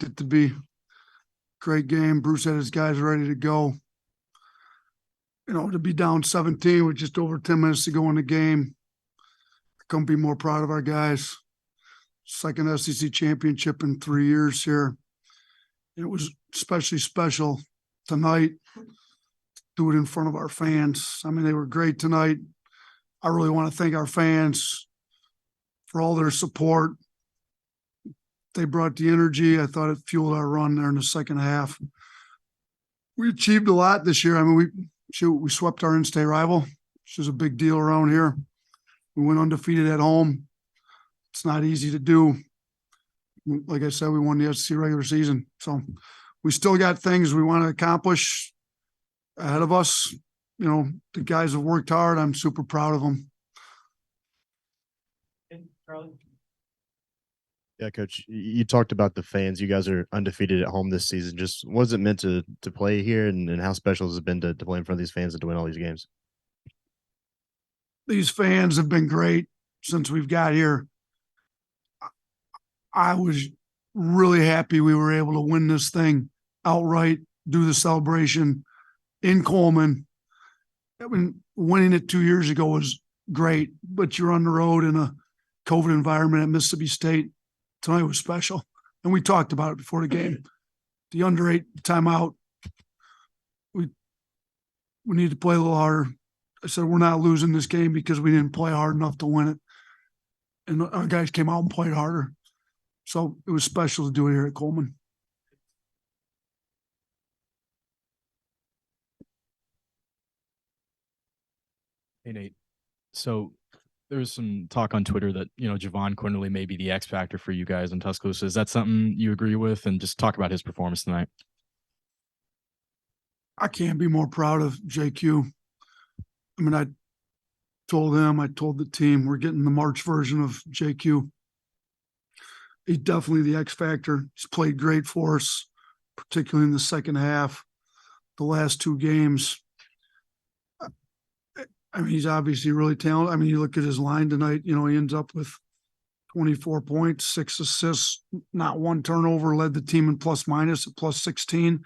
expect it to be a great game. Bruce had his guys ready to go. To be down 17 with just over 10 minutes to go in the game, I couldn't be more proud of our guys. Second SEC championship in 3 years here. It was especially special tonight to do it in front of our fans. I mean, they were great tonight. I really want to thank our fans for all their support. They brought the energy. I thought it fueled our run there in the second half. We achieved a lot this year. I mean, we swept our in-state rival, which is a big deal around here. We went undefeated at home. It's not easy to do. Like I said, we won the SEC regular season. So we still got things we want to accomplish ahead of us. The guys have worked hard. I'm super proud of them. Charlie? Yeah, Coach, you talked about the fans. You guys are undefeated at home this season. Just what is it meant to play here, and how special has it been to play in front of these fans and to win all these games? These fans have been great since we've got here. I was really happy we were able to win this thing outright, do the celebration in Coleman. I mean, winning it 2 years ago was great, but you're on the road in a COVID environment at Mississippi State. Tonight was special, and we talked about it before the game. The under 8 timeout, we need to play a little harder. I said, we're not losing this game because we didn't play hard enough to win it. And our guys came out and played harder. So it was special to do it here at Coleman. Hey, Nate. So there was some talk on Twitter that, Javon Quinterly may be the X factor for you guys in Tuscaloosa. Is that something you agree with? And just talk about his performance tonight. I can't be more proud of JQ. I mean, I told the team, we're getting the March version of JQ. He's definitely the X factor. He's played great for us, particularly in the second half, the last 2 games. I mean, he's obviously really talented. I mean, you look at his line tonight, he ends up with 24 points, 6 assists, not 1 turnover, led the team in plus minus at plus 16,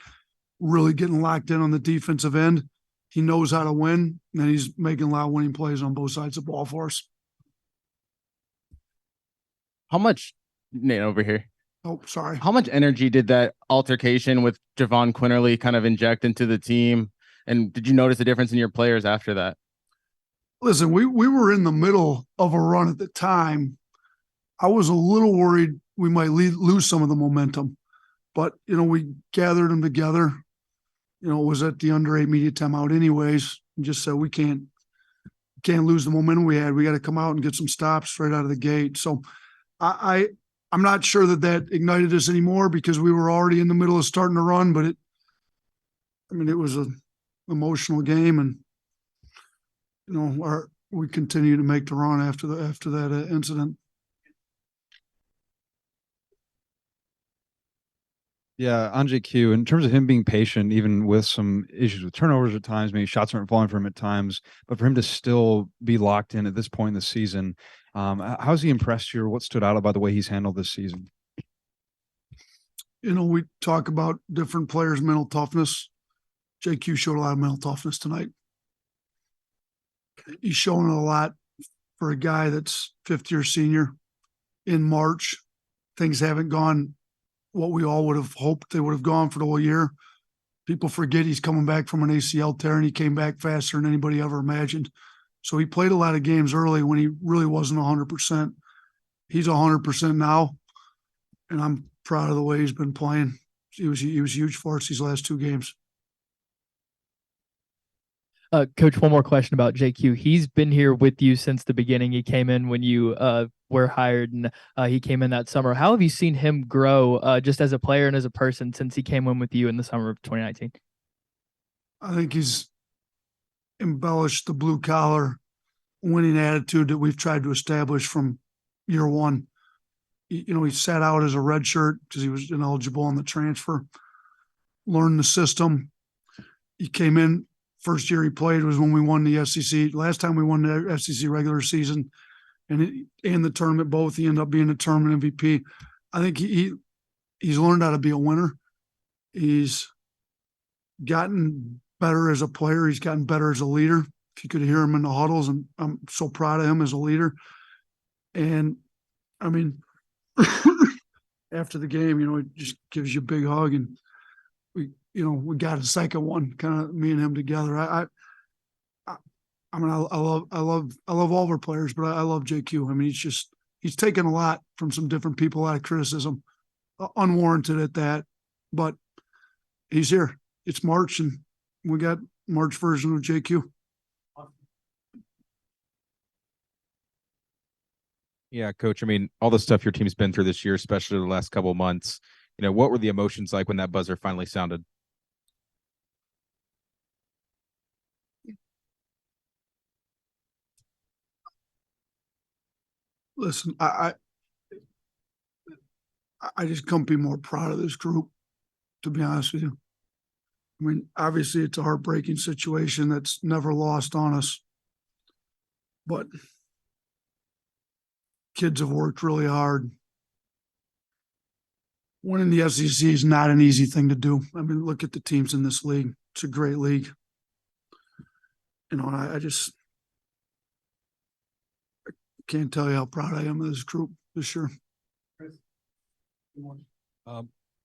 really getting locked in on the defensive end. He knows how to win, and he's making a lot of winning plays on both sides of the ball for us. How much, Nate, over here? Oh, sorry. How much energy did that altercation with Javon Quinterly kind of inject into the team? And did you notice a difference in your players after that? Listen, we were in the middle of a run at the time. I was a little worried we might lose some of the momentum, but, we gathered them together. It was at the under 8 media timeout anyways, and just said we can't lose the momentum we had. We got to come out and get some stops right out of the gate. So I'm not sure that ignited us anymore because we were already in the middle of starting to run, but it was an emotional game, and we continue to make the run after that incident. Yeah, on JQ, in terms of him being patient, even with some issues with turnovers at times, maybe shots aren't falling for him at times, but for him to still be locked in at this point in the season, how's he impressed you, or what stood out about the way he's handled this season? We talk about different players' mental toughness. JQ showed a lot of mental toughness tonight. He's showing a lot for a guy that's fifth-year senior in March. Things haven't gone what we all would have hoped they would have gone for the whole year. People forget he's coming back from an ACL tear, and he came back faster than anybody ever imagined. So he played a lot of games early when he really wasn't 100%. He's 100% now, and I'm proud of the way he's been playing. He was huge for us these last 2 games. Coach, one more question about JQ. He's been here with you since the beginning. He came in when you were hired, and he came in that summer. How have you seen him grow just as a player and as a person since he came in with you in the summer of 2019? I think he's embellished the blue-collar winning attitude that we've tried to establish from year one. He sat out as a redshirt because he was ineligible on the transfer, learned the system. He came in. First year he played was when we won the SEC. Last time we won the SEC regular season and the tournament both, he ended up being a tournament MVP. I think he he's learned how to be a winner. He's gotten better as a player. He's gotten better as a leader. If you could hear him in the huddles, and I'm so proud of him as a leader. And I mean, after the game, it just gives you a big hug, and we got a second one, kind of me and him together. I love all of our players, but I love JQ. I mean, he's taken a lot from some different people, a lot of criticism, unwarranted at that, but he's here. It's March, and we got March version of JQ. Yeah, coach. I mean, all the stuff your team's been through this year, especially the last couple of months, what were the emotions like when that buzzer finally sounded? Listen, I just couldn't be more proud of this group, to be honest with you. I mean, obviously it's a heartbreaking situation that's never lost on us, but kids have worked really hard. Winning the SEC is not an easy thing to do. I mean, look at the teams in this league. It's a great league. And I can't tell you how proud I am of this group this year.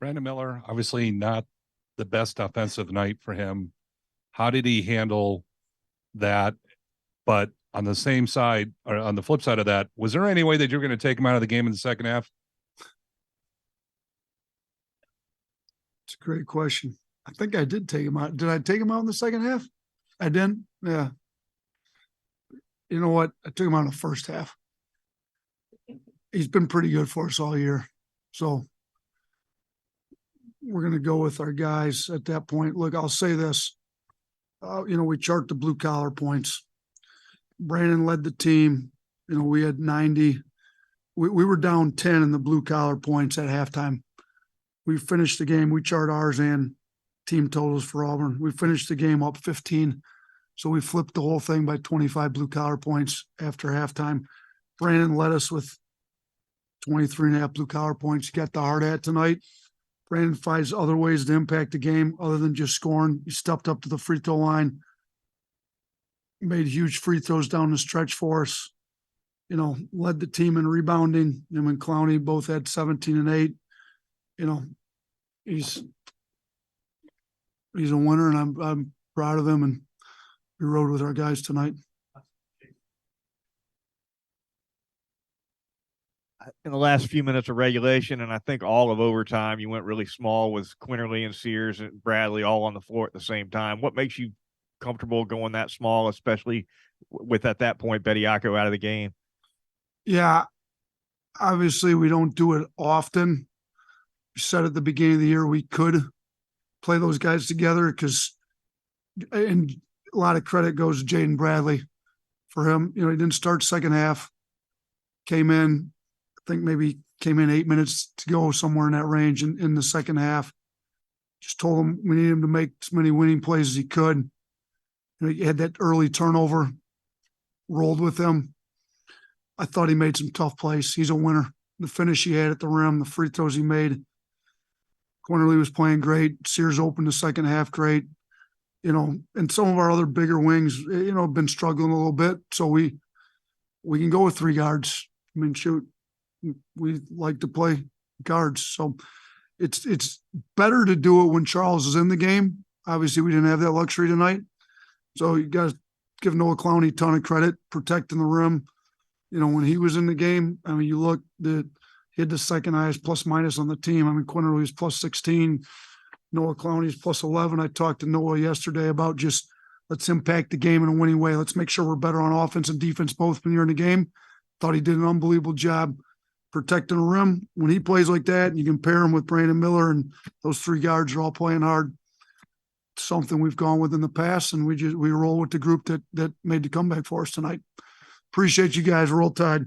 Brandon Miller, obviously not the best offensive night for him. How did he handle that? But on the same side, or on the flip side of that, was there any way that you're going to take him out of the game in the second half? It's a great question. I think I did take him out. Did I take him out in the second half? I didn't. Yeah. You know what? I took him out in the first half. He's been pretty good for us all year. So we're going to go with our guys at that point. Look, I'll say this. We chart the blue collar points. Brandon led the team. We had 90. We were down 10 in the blue collar points at halftime. We finished the game. We chart ours and team totals for Auburn. We finished the game up 15. So we flipped the whole thing by 25 blue collar points after halftime. Brandon led us with 23.5 blue collar points. He got the hard hat tonight. Brandon finds other ways to impact the game other than just scoring. He stepped up to the free throw line, made huge free throws down the stretch for us, led the team in rebounding. Him and Clowney both had 17 and 8. He's a winner, and I'm proud of him, and we rode with our guys tonight. In the last few minutes of regulation, and I think all of overtime, you went really small with Quinterly and Sears and Bradley all on the floor at the same time. What makes you comfortable going that small, especially with, at that point, Bediako out of the game? Yeah, obviously we don't do it often. We said at the beginning of the year we could play those guys together and a lot of credit goes to Jaden Bradley for him. He didn't start second half, came in, I think maybe came in 8 minutes to go, somewhere in that range in the second half. Just told him we need him to make as many winning plays as he could. He had that early turnover, rolled with him. I thought he made some tough plays. He's a winner. The finish he had at the rim, the free throws he made. Quinterly was playing great. Sears opened the second half great. And some of our other bigger wings, have been struggling a little bit. So we can go with 3 guards. I mean, shoot, we like to play guards. So it's better to do it when Charles is in the game. Obviously, we didn't have that luxury tonight. So you guys give Noah Clowney a ton of credit, protecting the rim. When he was in the game, I mean, you look, he had the second highest plus minus on the team. I mean, Quinterly was plus 16. Noah Clowney's plus 11. I talked to Noah yesterday about just let's impact the game in a winning way. Let's make sure we're better on offense and defense both when you're in the game. Thought he did an unbelievable job protecting the rim. When he plays like that, and you compare him with Brandon Miller, and those 3 guards are all playing hard, something we've gone with in the past, and we roll with the group that made the comeback for us tonight. Appreciate you guys. Roll Tide.